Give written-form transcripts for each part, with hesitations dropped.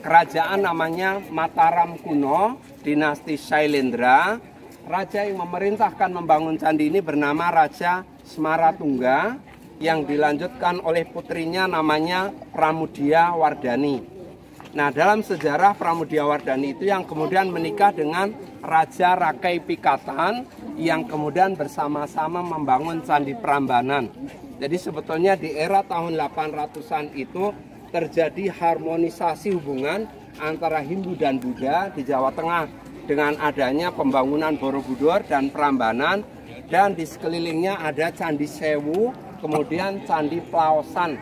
kerajaan namanya Mataram kuno, dinasti Shailendra. Raja yang memerintahkan membangun candi ini bernama Raja Smaratungga, yang dilanjutkan oleh putrinya namanya Pramudia Wardani. Nah, dalam sejarah Pramudia Wardani itu yang kemudian menikah dengan Raja Rakai Pikatan, yang kemudian bersama-sama membangun Candi Prambanan. Jadi sebetulnya di era tahun 800-an itu terjadi harmonisasi hubungan antara Hindu dan Buddha di Jawa Tengah dengan adanya pembangunan Borobudur dan Prambanan, dan di sekelilingnya ada Candi Sewu, kemudian Candi Plaosan.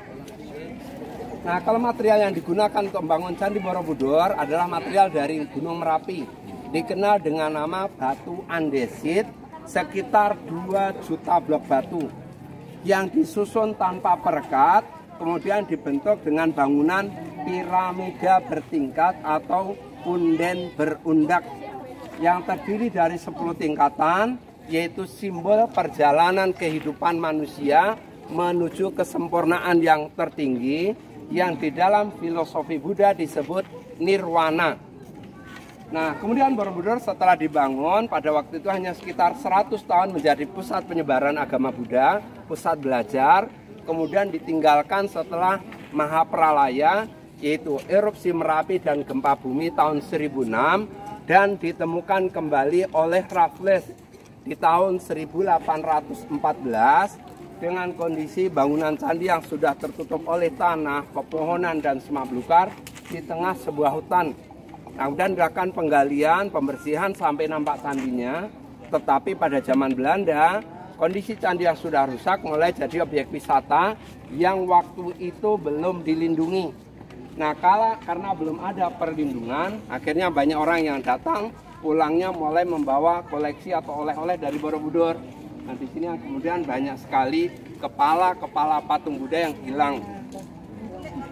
Nah, kalau material yang digunakan untuk membangun Candi Borobudur adalah material dari Gunung Merapi, dikenal dengan nama batu andesit, sekitar 2 juta blok batu yang disusun tanpa perekat, kemudian dibentuk dengan bangunan piramida bertingkat atau punden berundak yang terdiri dari 10 tingkatan, yaitu simbol perjalanan kehidupan manusia menuju kesempurnaan yang tertinggi, yang di dalam filosofi Buddha disebut nirwana. Nah, kemudian Borobudur setelah dibangun pada waktu itu hanya sekitar 100 tahun menjadi pusat penyebaran agama Buddha, pusat belajar, kemudian ditinggalkan setelah Mahapralaya, yaitu erupsi Merapi dan gempa bumi tahun 1006, dan ditemukan kembali oleh Raffles di tahun 1814 dengan kondisi bangunan candi yang sudah tertutup oleh tanah, pepohonan, dan semak belukar di tengah sebuah hutan. Kemudian dilakukan penggalian, pembersihan sampai nampak candinya. Tetapi pada zaman Belanda, kondisi candi yang sudah rusak mulai jadi objek wisata yang waktu itu belum dilindungi. Nah, karena belum ada perlindungan, akhirnya banyak orang yang datang, pulangnya mulai membawa koleksi atau oleh-oleh dari Borobudur. Nah, di sini kemudian banyak sekali kepala patung Buddha yang hilang.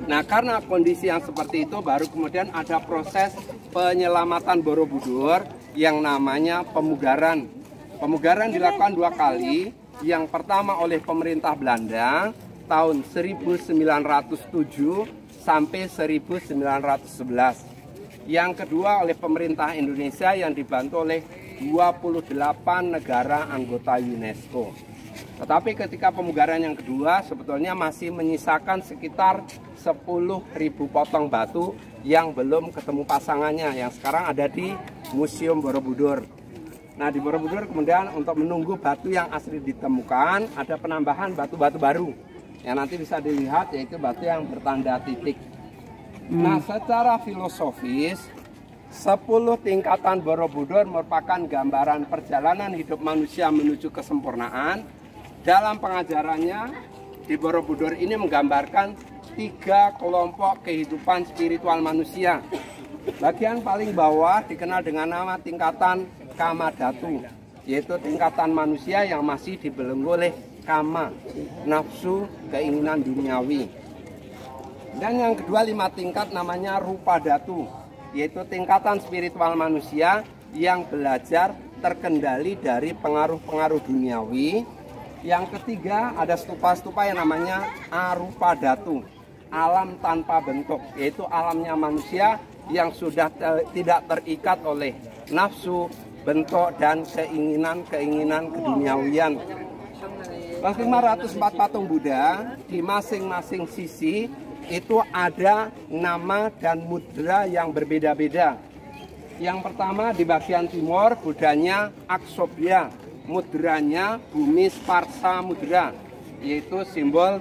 Nah, karena kondisi yang seperti itu, baru kemudian ada proses penyelamatan Borobudur yang namanya pemugaran. Pemugaran dilakukan 2 kali. Yang pertama oleh pemerintah Belanda tahun 1907 sampai 1911. Yang kedua oleh pemerintah Indonesia yang dibantu oleh 28 negara anggota UNESCO. Tetapi ketika pemugaran yang kedua sebetulnya masih menyisakan sekitar 10.000 potong batu yang belum ketemu pasangannya, yang sekarang ada di Museum Borobudur. Nah, di Borobudur kemudian untuk menunggu batu yang asli ditemukan, ada penambahan batu-batu baru yang nanti bisa dilihat, yaitu batu yang bertanda titik. Nah, secara filosofis 10 tingkatan Borobudur merupakan gambaran perjalanan hidup manusia menuju kesempurnaan. Dalam pengajarannya di Borobudur ini menggambarkan 3 kelompok kehidupan spiritual manusia. Bagian paling bawah dikenal dengan nama tingkatan Kamadhatu, yaitu tingkatan manusia yang masih dibelenggu oleh kama, nafsu, keinginan duniawi. Dan yang kedua 5 tingkat namanya Rupadatu, yaitu tingkatan spiritual manusia yang belajar terkendali dari pengaruh-pengaruh duniawi. Yang ketiga ada stupa-stupa yang namanya Arupadatu, alam tanpa bentuk, yaitu alamnya manusia yang sudah tidak terikat oleh nafsu, bentuk, dan keinginan keduniawian. 504 patung Buddha di masing-masing sisi itu ada nama dan mudra yang berbeda-beda. Yang pertama di bagian timur Budanya Aksobya, mudranya bumi Sparsa mudra, yaitu simbol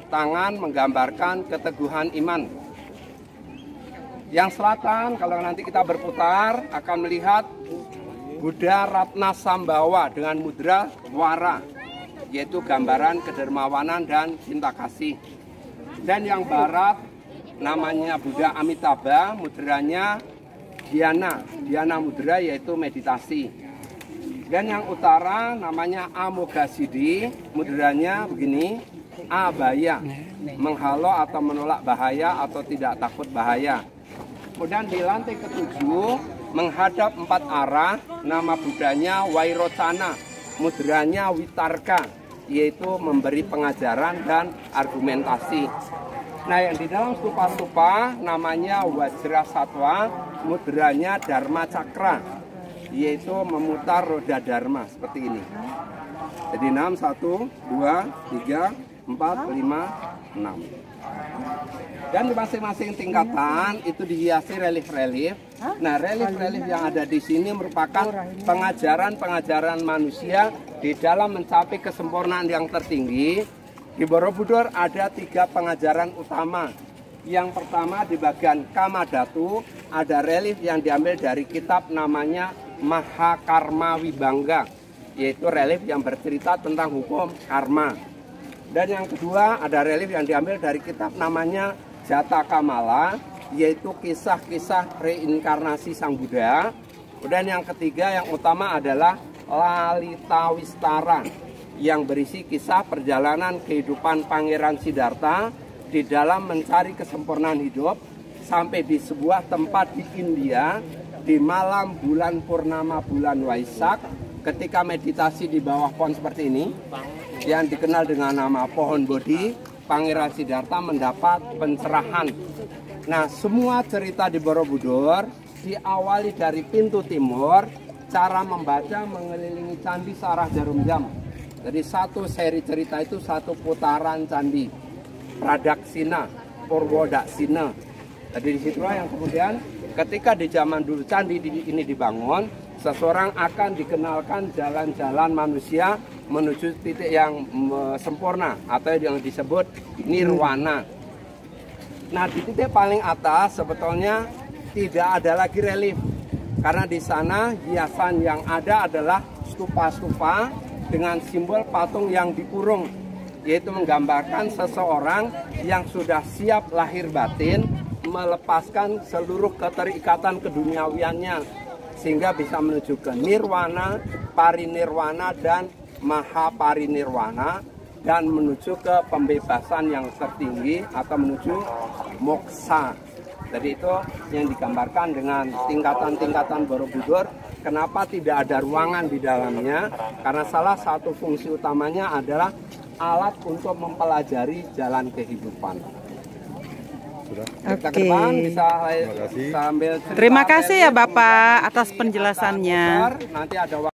tangan menggambarkan keteguhan iman. Yang selatan kalau nanti kita berputar akan melihat Buddha Ratna Sambawa dengan mudra Wara, yaitu gambaran kedermawanan dan cinta kasih. Dan yang barat namanya Buddha Amitabha, mudranya Dhyana mudra, yaitu meditasi. Dan yang utara namanya Amoghasiddhi, mudranya begini, Abaya, menghalau atau menolak bahaya atau tidak takut bahaya. Kemudian di lantai ke-7 menghadap 4 arah, nama Buddhanya Wairocana, mudranya Witarka, yaitu memberi pengajaran dan argumentasi. Nah, yang di dalam stupa-stupa namanya Wajra Satwa, mudranya Dharma Cakra, yaitu memutar roda Dharma seperti ini. Jadi 6, 1, 2, 3, 4, 5, 6. Dan di masing-masing tingkatan itu dihiasi relief-relief. Nah, relief-relief yang ada di sini merupakan pengajaran-pengajaran manusia di dalam mencapai kesempurnaan yang tertinggi. Di Borobudur ada 3 pengajaran utama. Yang pertama di bagian Kamadhatu ada relief yang diambil dari kitab namanya Mahakarma Wibangga, yaitu relief yang bercerita tentang hukum karma. Dan yang kedua ada relief yang diambil dari kitab namanya Jatakamala, yaitu kisah-kisah reinkarnasi Sang Buddha. Dan yang ketiga yang utama adalah Lalita Wistara, yang berisi kisah perjalanan kehidupan Pangeran Siddhartha di dalam mencari kesempurnaan hidup sampai di sebuah tempat di India di malam bulan purnama bulan Waisak, ketika meditasi di bawah pohon seperti ini yang dikenal dengan nama pohon Bodhi, Pangeran Siddhartha mendapat pencerahan. Nah, semua cerita di Borobudur diawali dari pintu timur, cara membaca mengelilingi candi searah jarum jam. Jadi satu seri cerita itu satu putaran candi, Pradaksina, Purwodaksina. Jadi disitulah yang kemudian ketika di zaman dulu candi ini dibangun, seseorang akan dikenalkan jalan-jalan manusia menuju titik yang sempurna atau yang disebut nirwana. Nah, di titik paling atas sebetulnya tidak ada lagi relief, karena di sana hiasan yang ada adalah stupa-stupa dengan simbol patung yang dikurung, yaitu menggambarkan seseorang yang sudah siap lahir batin melepaskan seluruh keterikatan keduniawiannya sehingga bisa menuju ke nirwana, parinirwana, dan mahaparinirwana, dan menuju ke pembebasan yang tertinggi atau menuju moksa. Jadi itu yang digambarkan dengan tingkatan-tingkatan Borobudur. Kenapa tidak ada ruangan di dalamnya? Karena salah satu fungsi utamanya adalah alat untuk mempelajari jalan kehidupan. Kita ke depan bisa ambil cerita. Terima kasih ya Bapak atas penjelasannya. Nanti ada